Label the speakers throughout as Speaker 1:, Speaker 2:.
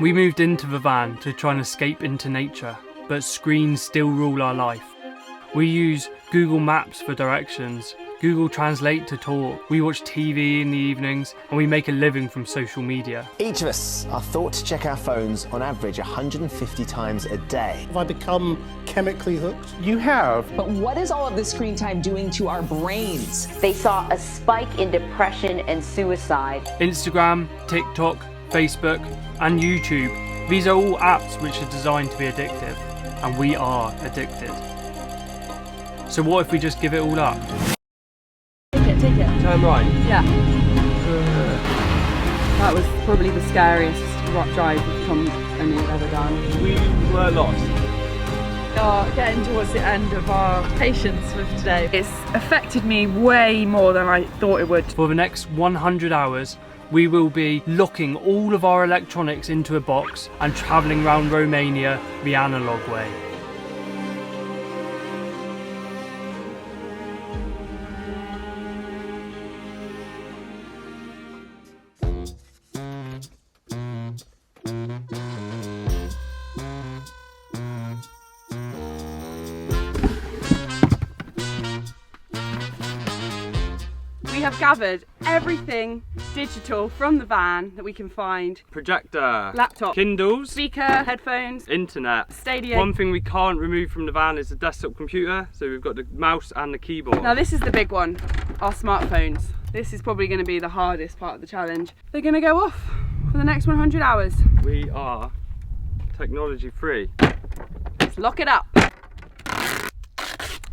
Speaker 1: We moved into the van to try and escape into nature, but screens still rule our life. We use Google Maps for directions, Google Translate to talk, we watch TV in the evenings, and we make a living from social media.
Speaker 2: Each of us are thought to check our phones on average 150 times a day.
Speaker 3: Have I become chemically hooked?
Speaker 4: You have.
Speaker 5: But what is all of this screen time doing to our brains?
Speaker 6: They saw a spike in depression and suicide.
Speaker 1: Instagram, TikTok, Facebook, and YouTube. These are all apps which are designed to be addictive, and we are addicted. So what if we just give it all up?
Speaker 7: Take it.
Speaker 1: Turn right.
Speaker 7: Yeah. That was probably the scariest rock drive Tom and me have ever done.
Speaker 1: We were lost.
Speaker 7: We are getting towards the end of our patience with today. It's affected me way more than I thought it would.
Speaker 1: For the next 100 hours, we will be locking all of our electronics into a box and travelling around Romania the analogue way.
Speaker 7: We have gathered everything digital from the van that we can find.
Speaker 1: Projector,
Speaker 7: Laptop,
Speaker 1: Kindles,
Speaker 7: speaker, headphones,
Speaker 1: internet.
Speaker 7: stadium.
Speaker 1: One thing we can't remove from the van is the desktop computer, so we've got the mouse and the keyboard.
Speaker 7: Now this is the big one, our smartphones. This is probably going to be the hardest part of the challenge. They're going to go off for the next 100 hours.
Speaker 1: We are technology free.
Speaker 7: Let's lock it up.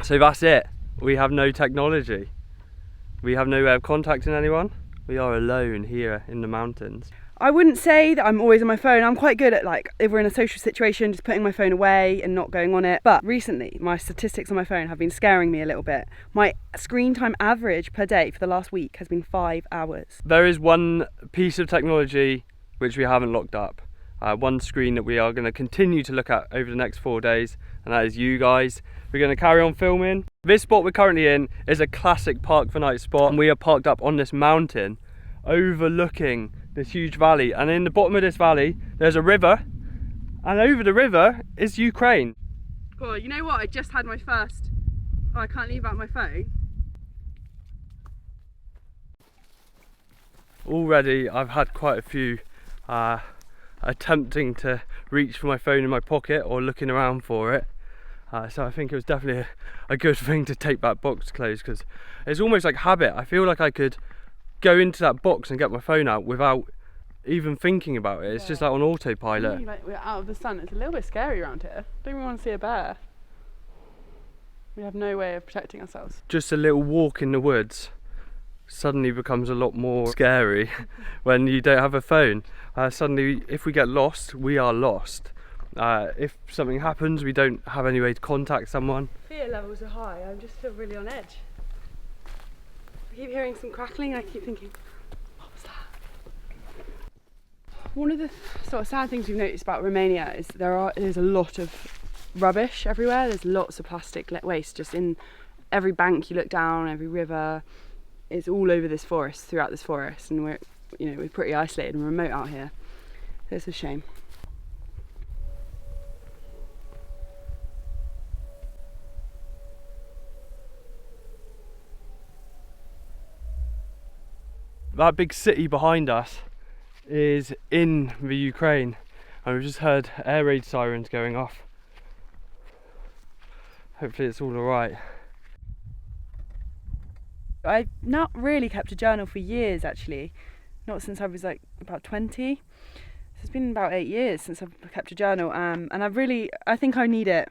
Speaker 1: So that's it. We have no technology. We have no way of contacting anyone. We are alone here in the mountains.
Speaker 7: I wouldn't say that I'm always on my phone. I'm quite good at, like, if we're in a social situation, just putting my phone away and not going on it. But recently, my statistics on my phone have been scaring me a little bit. My screen time average per day for the last week has been 5 hours.
Speaker 1: There is one piece of technology which we haven't locked up. One screen that we are going to continue to look at over the next 4 days, and that is you guys. We're going to carry on filming. This spot we're currently in is a classic park for night spot, and we are parked up on this mountain overlooking this huge valley, and in the bottom of this valley there's a river, and over the river is Ukraine.
Speaker 7: Oh, you know what? I just had my first... Oh, I can't leave out my phone.
Speaker 1: Already I've had quite a few attempting to reach for my phone in my pocket or looking around for it. So I think it was definitely a good thing to take that box closed, because it's almost like habit. I feel like I could go into that box and get my phone out without even thinking about it. It's just like on autopilot.
Speaker 7: Like, we're out of the sun. It's a little bit scary around here. Don't even want to see a bear. We have no way of protecting ourselves.
Speaker 1: Just a little walk in the woods suddenly becomes a lot more scary when you don't have a phone. Suddenly, if we get lost, we are lost. If something happens, we don't have any way to contact someone.
Speaker 7: Fear levels are high. I just feel really on edge. I keep hearing some crackling. I keep thinking, what was that? One of the sort of sad things we've noticed about Romania is there's a lot of rubbish everywhere. There's lots of plastic waste just in every bank you look down, every river. It's all over this forest, throughout this forest, and we're pretty isolated and remote out here. It's a shame.
Speaker 1: That big city behind us is in the Ukraine, and we've just heard air raid sirens going off. Hopefully it's all alright.
Speaker 7: I've not really kept a journal for years, actually. Not since I was like about 20. So it's been about 8 years since I've kept a journal, and I think I need it,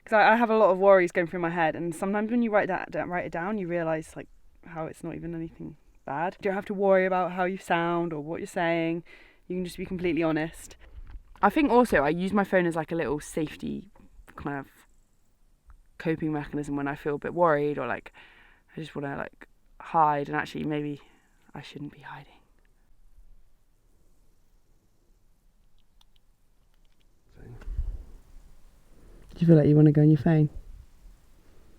Speaker 7: because I have a lot of worries going through my head, and sometimes when you write it down, you realise like how it's not even anything bad. You don't have to worry about how you sound or what you're saying. You can just be completely honest. I think also I use my phone as like a little safety kind of coping mechanism when I feel a bit worried, or like I just want to like hide, and actually maybe I shouldn't be hiding. Do you feel like you want to go on your phone?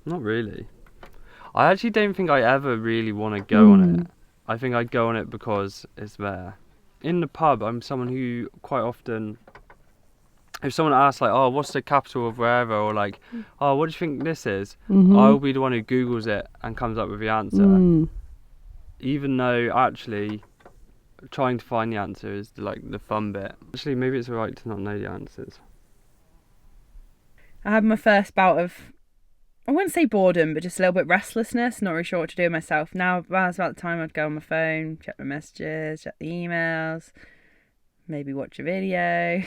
Speaker 1: Not really. I actually don't think I ever really want to go on it. I think I go on it because it's there. in the pub, I'm someone who quite often, if someone asks like, oh, what's the capital of wherever, or like, oh, what do you think this is? I'll be the one who Googles it and comes up with the answer. Even though actually trying to find the answer is the fun bit. Actually, maybe it's alright to not know the answers.
Speaker 7: I had my first bout of, I wouldn't say boredom, but just a little bit restlessness, not really sure what to do myself. Now, about the time I'd go on my phone, check my messages, check the emails, maybe watch a video.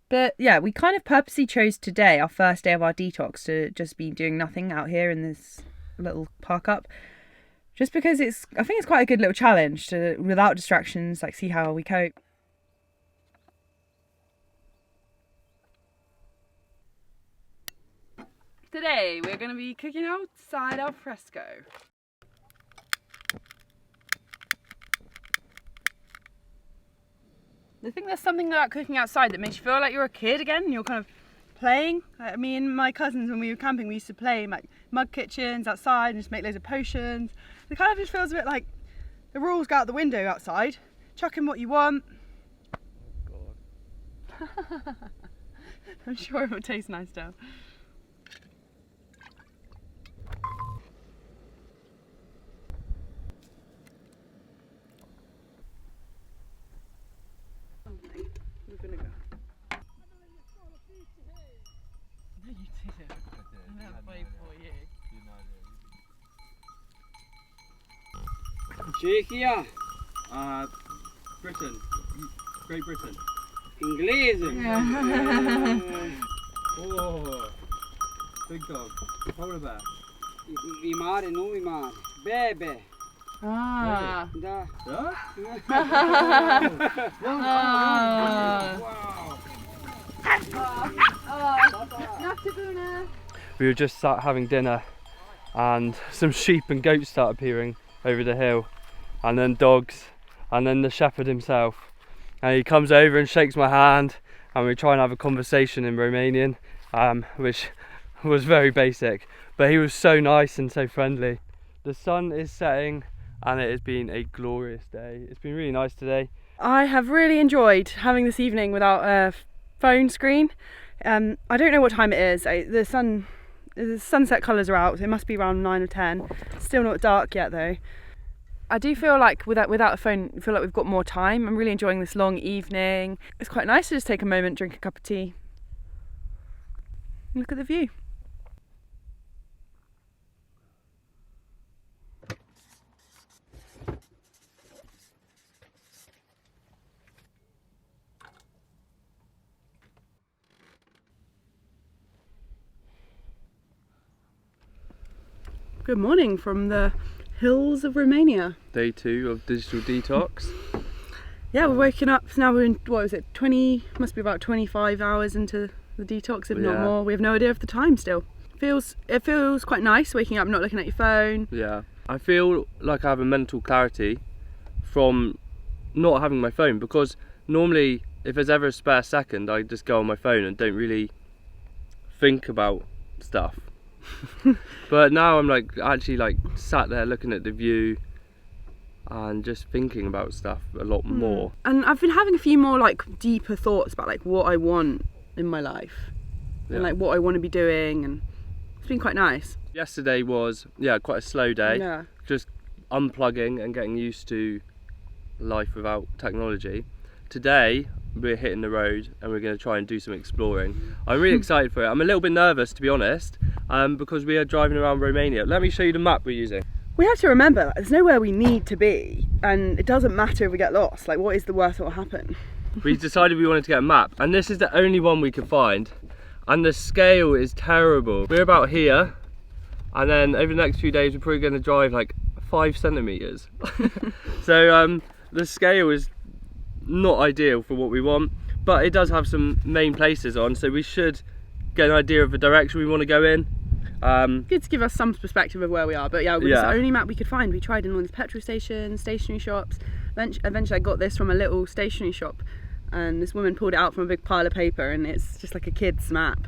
Speaker 7: But yeah, we kind of purposely chose today, our first day of our detox, to just be doing nothing out here in this little park up. Just because I think it's quite a good little challenge to, without distractions, like see how we cope. Today we're going to be cooking outside Alfresco. I think there's something about cooking outside that makes you feel like you're a kid again, and you're kind of playing. Me and my cousins, when we were camping, we used to play like mud kitchens outside and just make loads of potions. It kind of just feels a bit like the rules go out the window outside. Chuck in what you want. God. I'm sure it will taste nice though.
Speaker 1: Czechia, Britain, Great Britain. Inglese. Oh, big dog. Polar bear.
Speaker 4: Vimare, non vimare. Bebe.
Speaker 7: Ah.
Speaker 4: Da.
Speaker 1: Yeah?
Speaker 7: Wow.
Speaker 1: We were just sat having dinner and some sheep and goats start appearing over the hill, and then dogs, and then the shepherd himself, and he comes over and shakes my hand, and we try and have a conversation in Romanian, which was very basic, but he was so nice and so friendly. The sun is setting and it has been a glorious day. It's been really nice today.
Speaker 7: I have really enjoyed having this evening without a phone screen. I don't know what time it is. The sunset colours are out. It must be around 9 or 10. Still not dark yet though. I do feel like without a phone, I feel like we've got more time. I'm really enjoying this long evening. It's quite nice to just take a moment, drink a cup of tea. Look at the view. Good morning from the hills of Romania.
Speaker 1: Day 2 of digital detox.
Speaker 7: Yeah, we're waking up now. We're in, what was it, 20, must be about 25 hours into the detox, if not more. We have no idea of the time still. It feels quite nice waking up, not looking at your phone.
Speaker 1: Yeah, I feel like I have a mental clarity from not having my phone, because normally if there's ever a spare second, I just go on my phone and don't really think about stuff. But now I'm actually sat there looking at the view and just thinking about stuff a lot more. And
Speaker 7: I've been having a few more deeper thoughts about what I want in my life and what I want to be doing, and it's been quite nice.
Speaker 1: Yesterday was quite a slow day. Just unplugging and getting used to life without technology. Today we're hitting the road and we're going to try and do some exploring. I'm really excited for it. I'm a little bit nervous, to be honest, because we are driving around Romania. Let me show you the map we're using.
Speaker 7: We have to remember there's nowhere we need to be, and it doesn't matter if we get lost. What is the worst that will happen?
Speaker 1: We decided we wanted to get a map, and this is the only one we could find, and the scale is terrible. We're about here, and then over the next few days we're probably going to drive 5 centimeters. So the scale is not ideal for what we want, but it does have some main places on, so we should get an idea of the direction we want to go in.
Speaker 7: Good to give us some perspective of where we are, but it was the only map we could find. We tried in all these petrol stations, stationery shops. Eventually I got this from a little stationery shop, and this woman pulled it out from a big pile of paper, and it's just like a kid's map.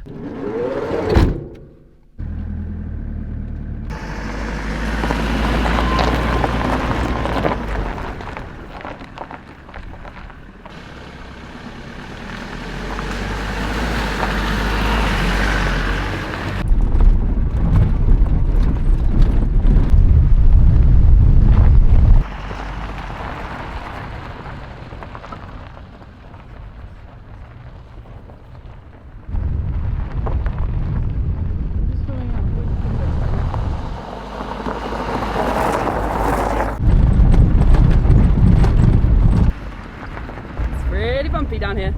Speaker 7: comfy down here.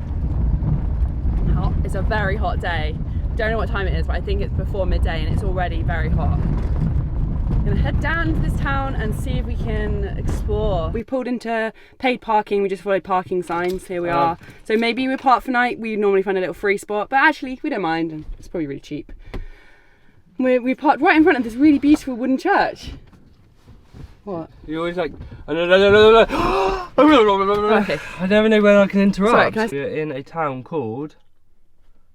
Speaker 7: Hot. It's a very hot day. Don't know what time it is, but I think it's before midday and it's already very hot. I'm gonna head down to this town and see if we can explore. We pulled into paid parking, we just followed parking signs, here we are. So maybe we park for night, we normally find a little free spot, but actually we don't mind and it's probably really cheap. We parked right in front of this really beautiful wooden church. What?
Speaker 1: You're always like, okay.
Speaker 7: I
Speaker 1: never know when I can interrupt.
Speaker 7: Sorry,
Speaker 1: We're in a town called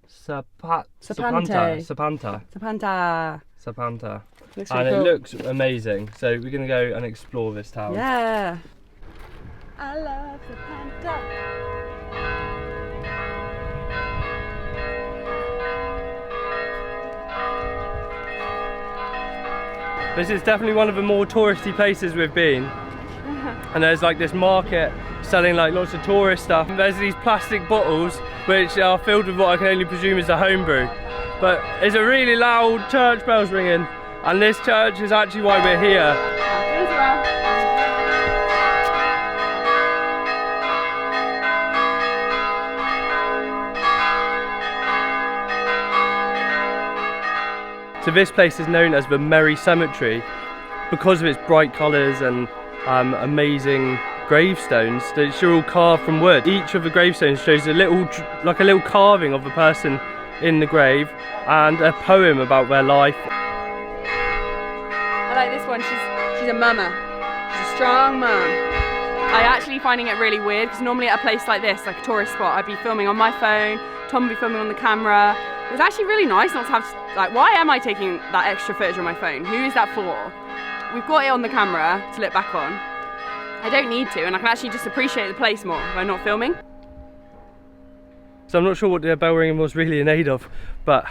Speaker 1: Sapanta.
Speaker 7: Looks
Speaker 1: And
Speaker 7: really cool.
Speaker 1: it looks amazing. So we're going to go and explore this town.
Speaker 7: Yeah. I love Sapanta.
Speaker 1: This is definitely one of the more touristy places we've been. And there's like this market selling like lots of tourist stuff. There's these plastic bottles which are filled with what I can only presume is a homebrew. But it's a really loud church bells ringing. And this church is actually why we're here. So this place is known as the Merry Cemetery because of its bright colours and amazing gravestones. They're all carved from wood. Each of the gravestones shows a little carving of the person in the grave and a poem about their life.
Speaker 7: I like this one, she's a mama. She's a strong mum. I actually finding it really weird because normally at a place like this, like a tourist spot, I'd be filming on my phone, Tom would be filming on the camera. It was actually really nice not to have, like, why am I taking that extra footage on my phone? Who is that for? We've got it on the camera to look back on. I don't need to, and I can actually just appreciate the place more if I'm not filming.
Speaker 1: So I'm not sure what the bell ringing was really in aid of, but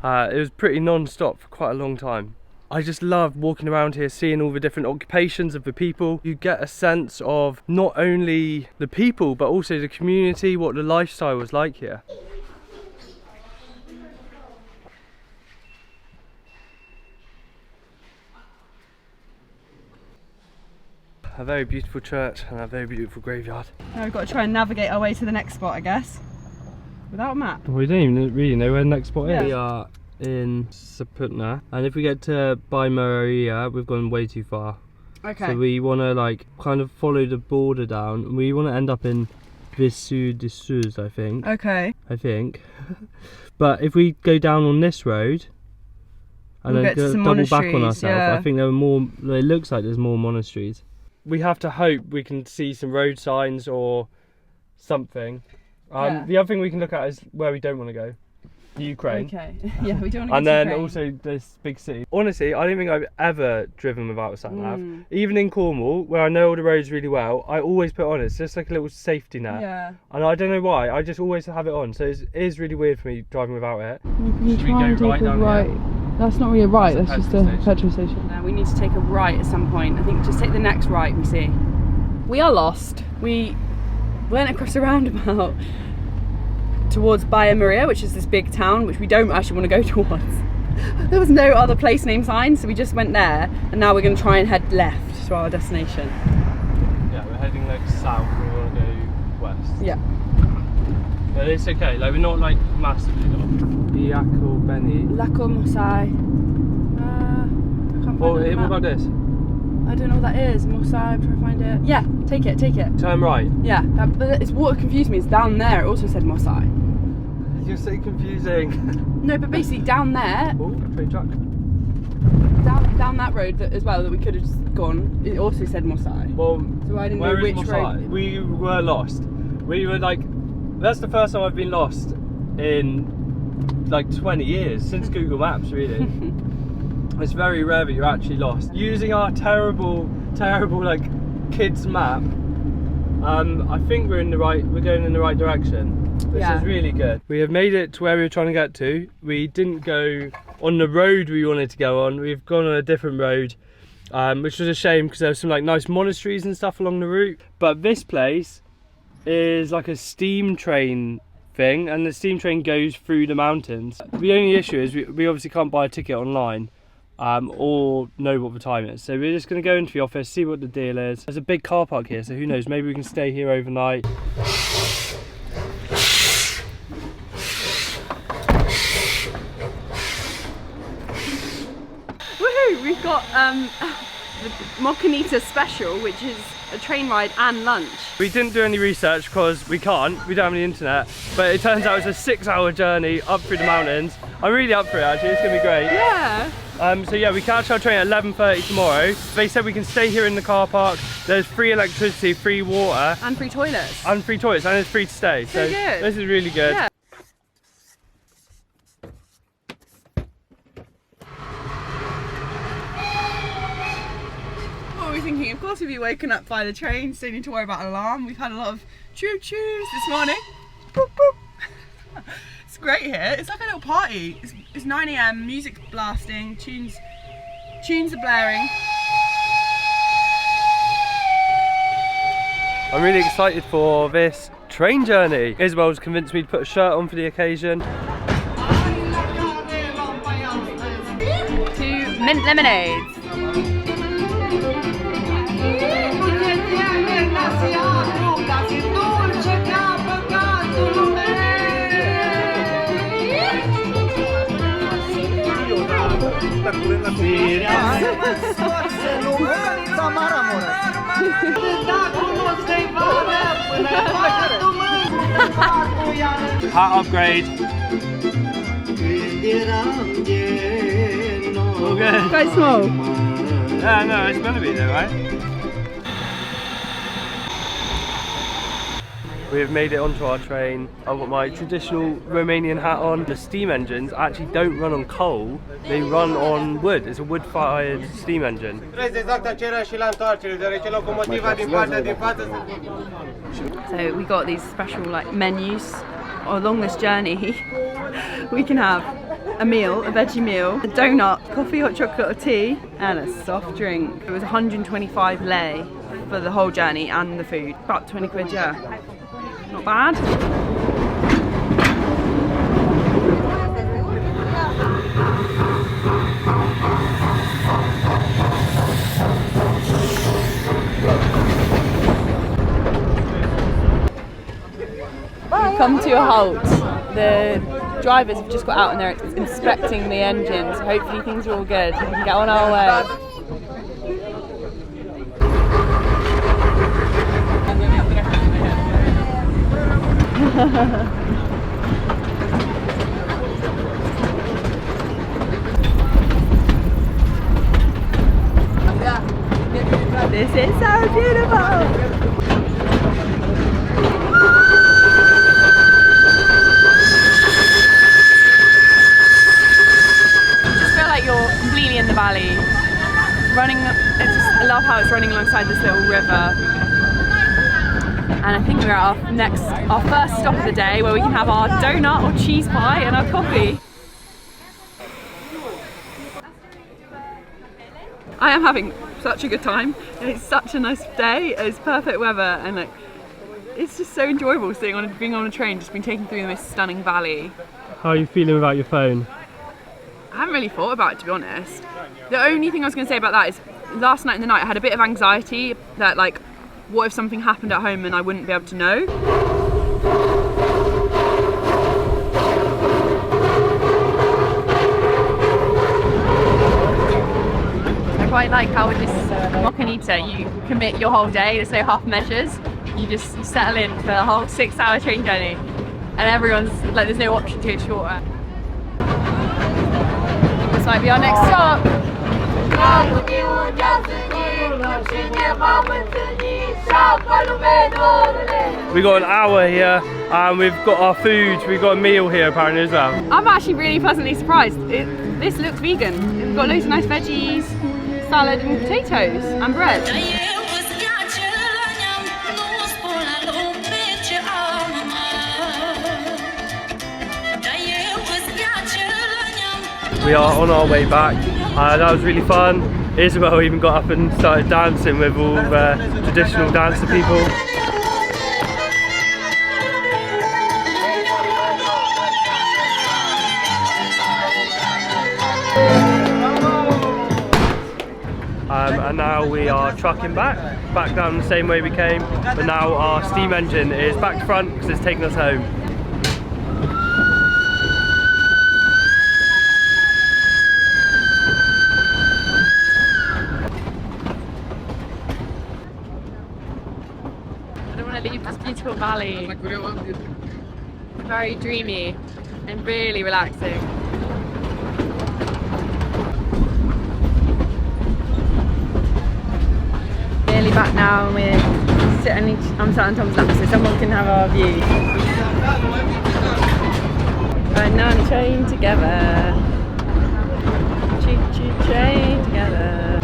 Speaker 1: it was pretty non-stop for quite a long time. I just love walking around here, seeing all the different occupations of the people. You get a sense of not only the people, but also the community, what the lifestyle was like here. A very beautiful church and a very beautiful graveyard.
Speaker 7: Now we've got to try and navigate our way to the next spot, I guess. Without a map.
Speaker 1: We don't even really know where the next spot is.
Speaker 7: Yeah.
Speaker 1: We are in Saputna, and if we get to Maria, we've gone way too far.
Speaker 7: Okay.
Speaker 1: So we want to like kind of follow the border down. We want to end up in Visu de Suz, I think.
Speaker 7: Okay.
Speaker 1: But if we go down on this road and
Speaker 7: We'll
Speaker 1: then
Speaker 7: get to some
Speaker 1: double back on
Speaker 7: monasteries,
Speaker 1: ourselves,
Speaker 7: yeah.
Speaker 1: I think there are more. It looks like there's more monasteries. We have to hope we can see some road signs or something.
Speaker 7: Yeah.
Speaker 1: The other thing we can look at is where we don't want to go. Ukraine.
Speaker 7: Okay. Yeah, we don't want to
Speaker 1: And
Speaker 7: go to
Speaker 1: then
Speaker 7: Ukraine.
Speaker 1: also this big city. Honestly, I don't think I've ever driven without a sat nav. Even in Cornwall, where I know all the roads really well, I always put on it. It's just like a little safety net.
Speaker 7: Yeah.
Speaker 1: And I don't know why, I just always have it on. So it is really weird for me driving without it.
Speaker 7: You
Speaker 1: Should we go right down here?
Speaker 7: That's not really a right,
Speaker 1: That's just a
Speaker 7: petrol station. We need to take a right at some point. I think just take the next right we see. We are lost. We went across a roundabout towards Maria, which is this big town, which we don't actually want to go towards. There was no other place name sign, so we just went there, and now we're going to try and head left to our destination.
Speaker 1: Yeah, we're heading like south, we want to go west.
Speaker 7: Yeah.
Speaker 1: But it's okay, like we're not like massively lost. Iako Beni.
Speaker 7: Lako Mosai. I can't find it on the
Speaker 1: What
Speaker 7: map.
Speaker 1: about this?
Speaker 7: I don't know what that is. Mosai, I'm trying to find it. Yeah, take it.
Speaker 1: Turn right.
Speaker 7: Yeah, but it's what confused me is down there it also said Mosai.
Speaker 1: You're so confusing.
Speaker 7: No, but basically down there,
Speaker 1: Oh, train truck.
Speaker 7: down that road as well that we could have just gone, it also said Mosai.
Speaker 1: Well,
Speaker 7: So I didn't
Speaker 1: where
Speaker 7: know
Speaker 1: is
Speaker 7: which
Speaker 1: Mosai?
Speaker 7: road.
Speaker 1: We were lost. We were like, that's the first time I've been lost in like 20 years, since Google Maps really. It's very rare that you're actually lost. Using our terrible like kids map, I think we're going in the right direction. This is really good. We have made it to where we were trying to get to. We didn't go on the road we wanted to go on. We've gone on a different road, which was a shame because there was some like nice monasteries and stuff along the route. But this place is like a steam train thing, and the steam train goes through the mountains. The only issue is we obviously can't buy a ticket online or know what the time is. So we're just going to go into the office, see what the deal is. There's a big car park here, so who knows, maybe we can stay here overnight.
Speaker 7: we've got the Mocanita special, which is a train ride and lunch.
Speaker 1: We didn't do any research because we can't, we don't have any internet, but it turns out it's a 6-hour journey up through the mountains. I'm really up for it actually, it's gonna be great.
Speaker 7: Yeah.
Speaker 1: So yeah, we catch our train at 11:30 tomorrow. They said we can stay here in the car park. There's free electricity, free water.
Speaker 7: And free toilets.
Speaker 1: And free toilets, and it's free to stay. So
Speaker 7: good.
Speaker 1: This is really good.
Speaker 7: Yeah. What were we thinking? Of course we'd be woken up by the train, so you need to worry about an alarm. We've had a lot of choo-choos this morning. Boop, boop. It's great here. It's like a little party. It's 9 AM, music blasting, tunes are blaring.
Speaker 1: I'm really excited for this train journey. Isabel's convinced me to put a shirt on for the occasion.
Speaker 7: 2 mint lemonades.
Speaker 1: Hat upgrade. All good.
Speaker 7: Quite small.
Speaker 1: Yeah, no, it's gonna be there, right? We have made it onto our train. I've got my traditional Romanian hat on. The steam engines actually don't run on coal, they run on wood. It's a wood-fired steam engine.
Speaker 7: So we got these special menus along this journey. We can have a meal, a veggie meal, a donut, coffee, hot chocolate or tea, and a soft drink. It was 125 lei for the whole journey and the food. About 20 quid, yeah. Not bad. We've come to a halt. The drivers have just got out and they're inspecting the engines. So hopefully things are all good. We can get on our way. This is so beautiful! Completely in the valley, running. I love how it's running alongside this little river. And I think we're at our first stop of the day, where we can have our donut or cheese pie and our coffee. I am having such a good time. It's such a nice day. It's perfect weather, and it's just so enjoyable being on a train, just being taken through the most stunning valley.
Speaker 1: How are you feeling about your phone?
Speaker 7: I haven't really thought about it, to be honest. The only thing I was going to say about that is last night in the night I had a bit of anxiety that what if something happened at home and I wouldn't be able to know? I quite like how with this Mocanita you commit your whole day, there's no half measures. You settle in for the whole 6-hour train journey and everyone's there's no option to go shorter. This might be our next stop.
Speaker 1: We got an hour here and we've got our food, we've got a meal here apparently as well.
Speaker 7: I'm actually really pleasantly surprised. This looks vegan. We've got loads of nice veggies, salad and potatoes and bread.
Speaker 1: We are on our way back. That was really fun. Isabel even got up and started dancing with all the traditional dancer people. And now we are trucking back down the same way we came, but now our steam engine is back to front because it's taking us home.
Speaker 8: beautiful valley. Very dreamy and really relaxing. Nearly back now, and I'm sat on Tom's lap so someone can have our view. And now on the train together. Choo-choo train together.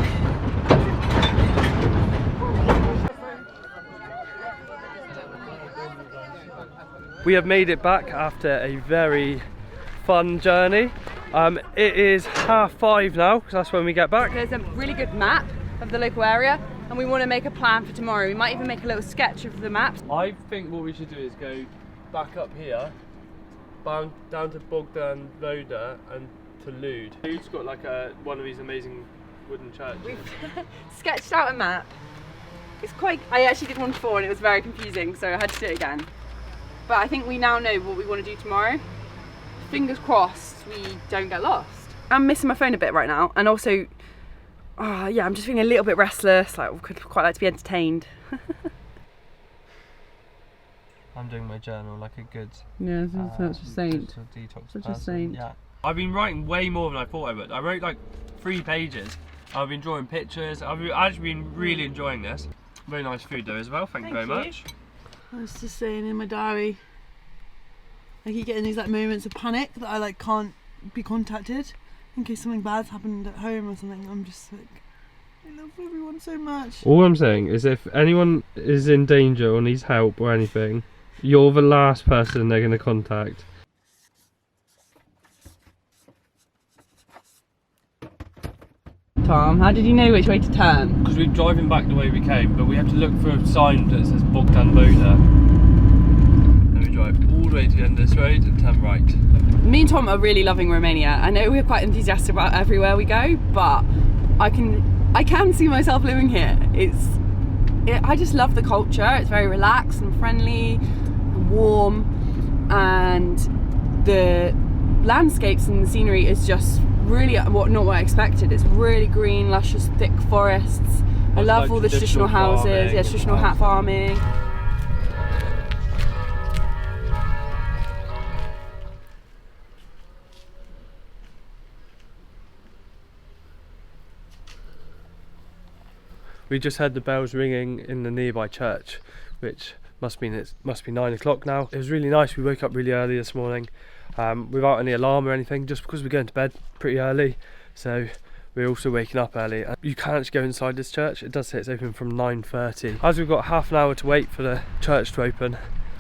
Speaker 1: We have made it back after a very fun journey. It is 5:30 now, because that's when we get back.
Speaker 7: There's a really good map of the local area, and we want to make a plan for tomorrow. We might even make a little sketch of the maps.
Speaker 1: I think what we should do is go back up here, down to Bogdan Voda and to Lud. Lud's got like one of these amazing wooden churches.
Speaker 7: We've sketched out a map. It's quite, I actually did one before and it was very confusing, so I had to do it again. But I think we now know what we want to do tomorrow. Fingers crossed we don't get lost. I'm missing my phone a bit right now, and also, yeah, I'm just feeling a little bit restless. Like, I could quite like to be entertained.
Speaker 1: I'm doing my journal like a good
Speaker 7: such a saint.
Speaker 1: Detox
Speaker 7: such
Speaker 1: person.
Speaker 7: a saint.
Speaker 1: Yeah. I've been writing way more than I thought I would. I wrote like 3 pages. I've been drawing pictures. I've actually been really enjoying this. Very nice food though as well. Thank you very much.
Speaker 9: I was just saying in my diary, I keep getting these like moments of panic that I like can't be contacted in case something bad's happened at home or something. I'm just like, I love everyone so much.
Speaker 1: All I'm saying is if anyone is in danger or needs help or anything, you're the last person they're going to contact.
Speaker 7: Tom, how did you know which way to turn?
Speaker 1: Because we're driving back the way we came, but we have to look for a sign that says Bogdan Voda. Then we drive all the way to the end of this road and turn right.
Speaker 7: Me and Tom are really loving Romania. I know we're quite enthusiastic about everywhere we go, but I can see myself living here. I just love the culture. It's very relaxed and friendly and warm, and the landscapes and the scenery is just really not what I expected. It's really green, luscious, thick forests. I love
Speaker 1: like
Speaker 7: all the traditional houses, yeah, traditional hat farming.
Speaker 1: We just heard the bells ringing in the nearby church, which must be 9 o'clock now. It was really nice. We woke up really early this morning, without any alarm or anything, just because we're going to bed pretty early. So we're also waking up early. You can actually go inside this church. It does say it's open from 9:30. As we've got half an hour to wait for the church to open,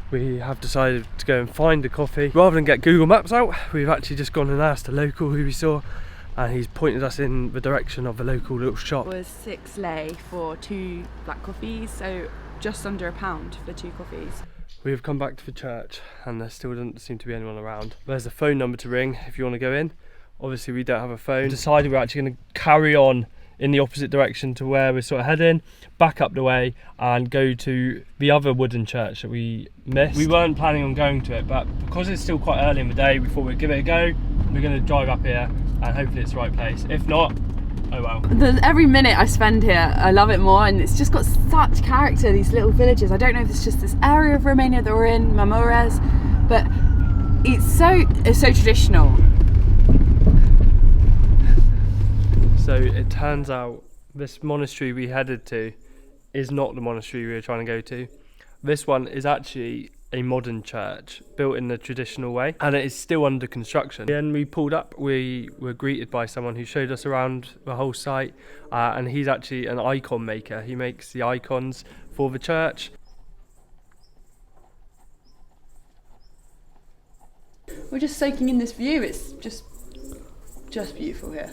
Speaker 1: we have decided to go and find a coffee. Rather than get Google Maps out, we've actually just gone and asked a local who we saw, and he's pointed us in the direction of a local little shop.
Speaker 7: It was 6 lei for 2 black coffees, so just under £1 for 2 coffees.
Speaker 1: We have come back to the church and there still doesn't seem to be anyone around. There's a phone number to ring if you want to go in. Obviously we don't have a phone. We decided we're actually going to carry on in the opposite direction to where we're sort of heading, back up the way and go to the other wooden church that we missed. We weren't planning on going to it, but because it's still quite early in the day, we thought we'd give it a go. We're going to drive up here and hopefully it's the right place. If not, oh well.
Speaker 7: Every minute I spend here, I love it more, and it's just got such character, these little villages. I don't know if it's just this area of Romania that we're in, Mamamures, but it's so traditional.
Speaker 1: So it turns out this monastery we headed to is not the monastery we were trying to go to. This one is actually a modern church built in the traditional way, and it is still under construction. When we pulled up, we were greeted by someone who showed us around the whole site, and he's actually an icon maker. He makes the icons for the church.
Speaker 7: We're just soaking in this view. It's just beautiful here.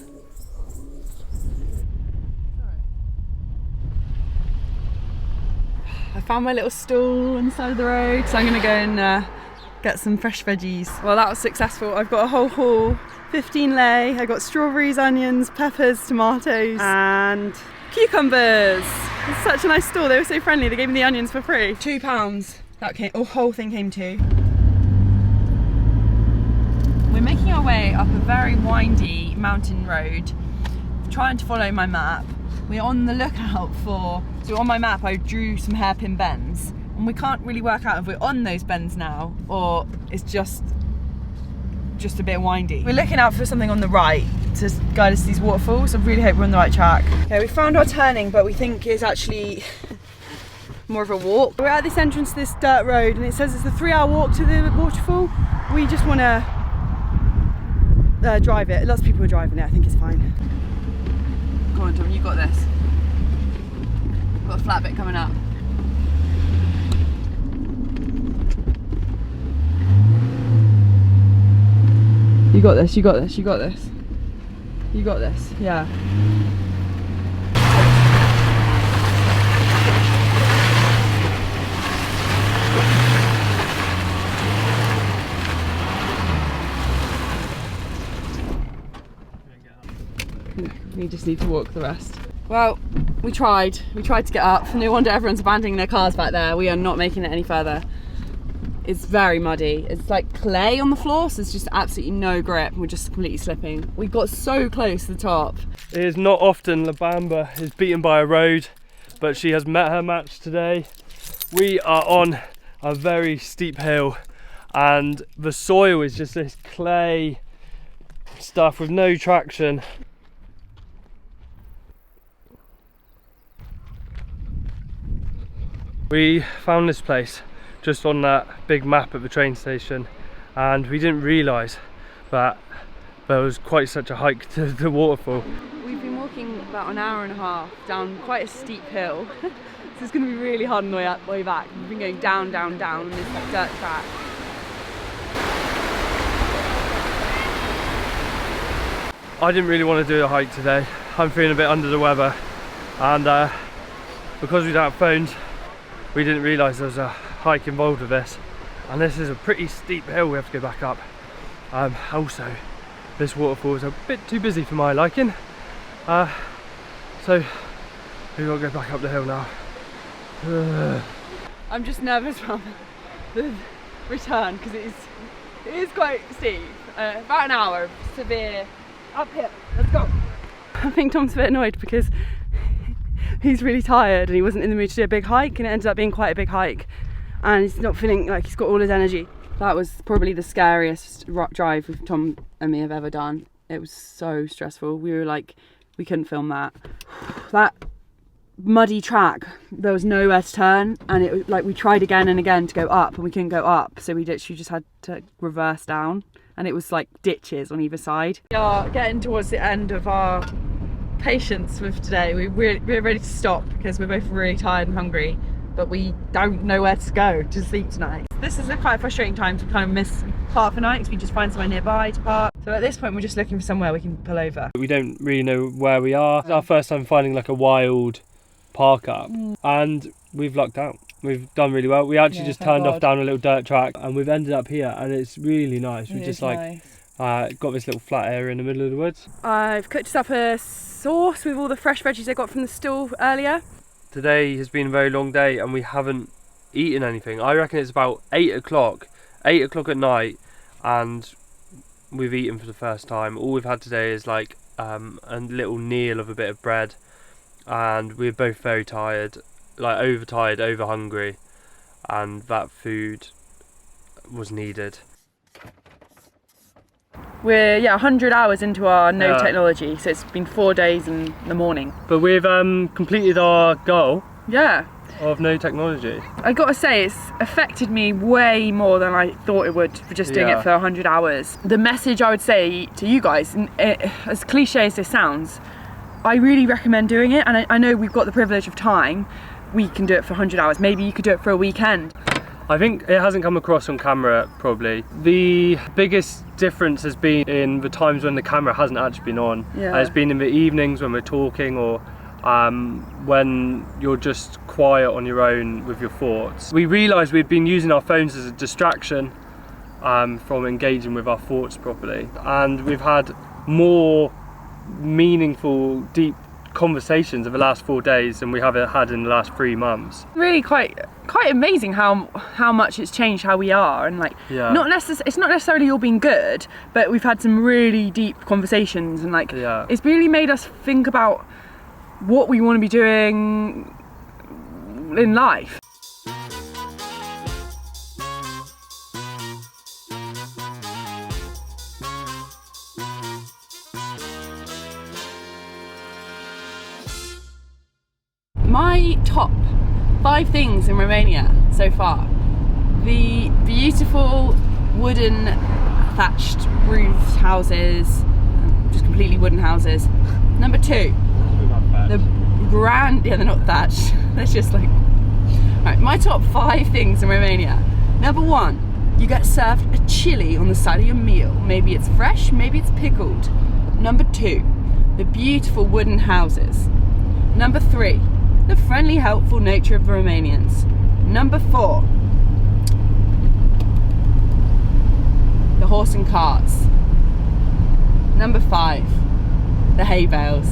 Speaker 7: I found my little stall on the side of the road, so I'm going to go and get some fresh veggies. Well, that was successful. I've got a whole haul, 15 lei. I got strawberries, onions, peppers, tomatoes and cucumbers. It's such a nice stall. They were so friendly. They gave me the onions for free. £2. That whole thing came to. We're making our way up a very windy mountain road, trying to follow my map. We're on the lookout for, so on my map I drew some hairpin bends,
Speaker 8: and we can't really work out if we're on those bends now or it's just a bit windy. We're looking out for something on the right to guide us to these waterfalls. I really hope we're on the right track. Okay, we found our turning, but we think it's actually more of a walk. We're at this entrance to this dirt road and it says it's a 3-hour walk to the waterfall. We just want to drive it. Lots of people are driving it. I think it's fine. Come on, Tom, you got this. We've got a flat bit coming up. You got this, you got this, you got this. You got this, yeah. We just need to walk the rest. Well, we tried to get up. No wonder everyone's abandoning their cars back there. We are not making it any further. It's very muddy. It's like clay on the floor, so there's just absolutely no grip. We're just completely slipping. We got so close to the top.
Speaker 1: It is not often La Bamba is beaten by a road, but she has met her match today. We are on a very steep hill and the soil is just this clay stuff with no traction. We found this place just on that big map at the train station and we didn't realise that there was quite such a hike to the waterfall.
Speaker 8: We've been walking about an hour and a half down quite a steep hill, so it's going to be really hard on the way back. We've been going down, down, down on this like, dirt track.
Speaker 1: I didn't really want to do a hike today. I'm feeling a bit under the weather and because we don't have phones we didn't realise there was a hike involved with this, and this is a pretty steep hill we have to go back up. Also, this waterfall is a bit too busy for my liking, so we've got to go back up the hill now.
Speaker 8: I'm just nervous about the return because it is quite steep. About an hour of severe uphill. Let's go. I think Tom's a bit annoyed because he's really tired and he wasn't in the mood to do a big hike, and it ended up being quite a big hike and he's not feeling like he's got all his energy. That was probably the scariest rock drive Tom and me have ever done. It was so stressful. We were like, we couldn't film that. That muddy track, there was nowhere to turn, and it like we tried again and again to go up and we couldn't go up, so we literally just had to reverse down, and it was like ditches on either side. We are getting towards the end of our patience with today. We're ready to stop because we're both really tired and hungry, but we don't know where to go to sleep tonight. This is a quite frustrating time to kind of miss part of the night because we just find somewhere nearby to park. So at this point we're just looking for somewhere we can pull over.
Speaker 1: We don't really know where we are. It's our first time finding like a wild park up and we've lucked out. We've done really well. We actually just turned off down a little dirt track and we've ended up here and it's really nice. We just like got this little flat area in the middle of the woods.
Speaker 8: I've cooked us up a sauce with all the fresh veggies I got from the stall earlier.
Speaker 1: Today has been a very long day and we haven't eaten anything. I reckon it's about 8 o'clock at night and we've eaten for the first time. All we've had today is like a little meal of a bit of bread, and we're both very tired, like overtired, over hungry, and that food was needed.
Speaker 8: We're 100 hours into our no technology, so it's been 4 days in the morning.
Speaker 1: But we've completed our goal.
Speaker 8: Yeah.
Speaker 1: Of no technology.
Speaker 8: I gotta say, it's affected me way more than I thought it would for just doing it for 100 hours. The message I would say to you guys, as cliche as this sounds, I really recommend doing it, and I know we've got the privilege of time. We can do it for 100 hours. Maybe you could do it for a weekend.
Speaker 1: I think it hasn't come across on camera probably. The biggest difference has been in the times when the camera hasn't actually been on. It's been in the evenings when we're talking, or when you're just quiet on your own with your thoughts. We realised we'd been using our phones as a distraction from engaging with our thoughts properly, and we've had more meaningful, deep conversations over the last 4 days than we have had in the last 3 months.
Speaker 8: Really quite amazing how much it's changed how we are, and like it's not necessarily all been good, but we've had some really deep conversations, and like it's really made us think about what we want to be doing in life. my top 5 things in Romania so far. The beautiful wooden thatched roofed houses, just completely wooden houses. Number 2, the grand, yeah, they're not thatched, they're just like, right, my top 5 things in Romania. Number 1, you get served a chili on the side of your meal. Maybe it's fresh, maybe it's pickled. Number 2, the beautiful wooden houses. Number 3, the friendly, helpful nature of the Romanians. Number 4, the horse and carts. Number 5, the hay bales.